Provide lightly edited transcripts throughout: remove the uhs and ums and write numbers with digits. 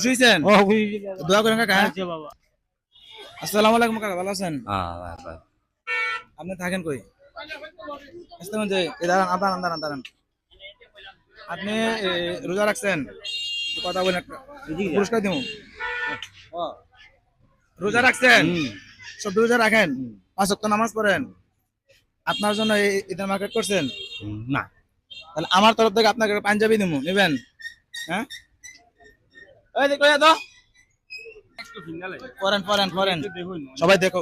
বুঝছেন? দোয়া করেন কাকা। আসসালামু আলাইকুম কাকা, ভালো আছেন? আপনি থাকেন কই? দাঁড়ান দাঁড়ান দাঁড়ান। আপনি রোজা রাখছেন? কথা বলেন, একটা পুরস্কার দিব। রোজা রাখছেন? সব রোজা রাখেন? 5 ওয়াক্ত নামাজ পড়েন? আপনার জন্য এই ঈদের মার্কেট করছেন? না। তাহলে আমার তরফ থেকে আপনাকে পাঞ্জাবি দিব, নেবেন? হ্যাঁ, এই দেখো তো, পড়েন পড়েন পড়েন, সবাই দেখো।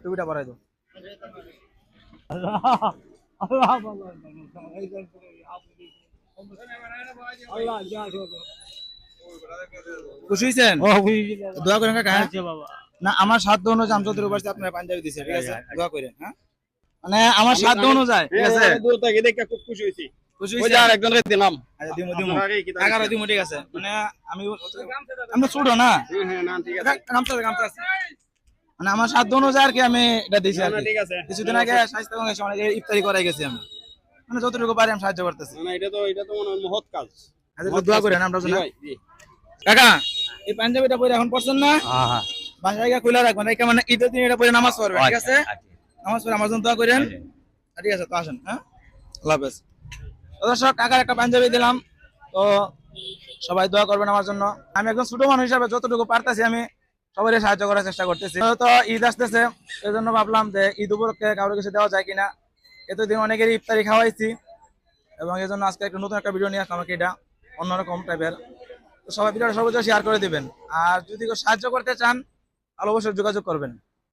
টুপিটা পরাই দাও। খুশি হয়েছেন? দোয়া করেন কাকা। না, আমার সাধ্য অনুযায়ী আমি যতটুকু পারছি আপনার পাঞ্জাবি দিছে, ঠিক আছে? দোয়া করেন। হ্যাঁ, মানে আমার সাধ্য অনুযায়ী, ঠিক আছে? দূর থেকে দেখে খুব খুশি হইছি। খুশি ওই যে হয়েছেন? আরেকজনকে দিলাম। আচ্ছা, দিমু দিমু টাকারও দিমু, ঠিক আছে? মানে আমি ছোট না, হ্যাঁ, না ঠিক আছে। গামছা আছে। মানে আমার সাধ্য অনুযায়ী আর কি আমি এটা দিছি আর না কি। ঠিক আছে। কিছুদিন আগে স্বাস্থ্যগঞ্জে এসে অনেকে ইফতারি করাই গেছি আমি, মানে যতটুকু পারি আমি সাহায্য করতেছি। না এটা তো মনে হয় মহৎ কাজ। আচ্ছা, দোয়া করেন আমরা জি জন্য। ভাই, জি। কাকা, এই পাঞ্জাবিটা পরে এখন পড়ছেন না? বাসায় গিয়ে খুলে রাখবেন, এই মানে ঈদের দিন এটা পরে নামাজ পড়বেন, ঠিক আছে? নামাজ পড়ে আমার জন্য দোয়া করেন। ঠিক আছে, তো আসেন। হ্যাঁ, আল্লাহ হাফেজ। তো দর্শক, কাকার একটা পাঞ্জাবি দিলাম, তো সবাই দোয়া করবেন আমার জন্য। আমি একজন ছোট মানুষ হিসাবে যতটুকু পারতেছি আমি সবাই সাহায্য করার চেষ্টা করতেছি। তো ঈদ আসতেছে, এই জন্য ভাবলাম যে ঈদ উপলক্ষে কারো কিছু দেওয়া যায় কিনা। এতদিন অনেকেরই ইফতারি খাওয়াইছি, এবং এই জন্য আজকে একটা নতুন একটা ভিডিও নিয়ে আসলাম আমাকে, এটা অন্যরকম টাইপের। তো সবাই ভিডিওটা সর্বোচ্চ শেয়ার করে দিবেন, আর যদি কেউ সাহায্য করতে চান তাহলে অবশ্যই যোগাযোগ করবেন।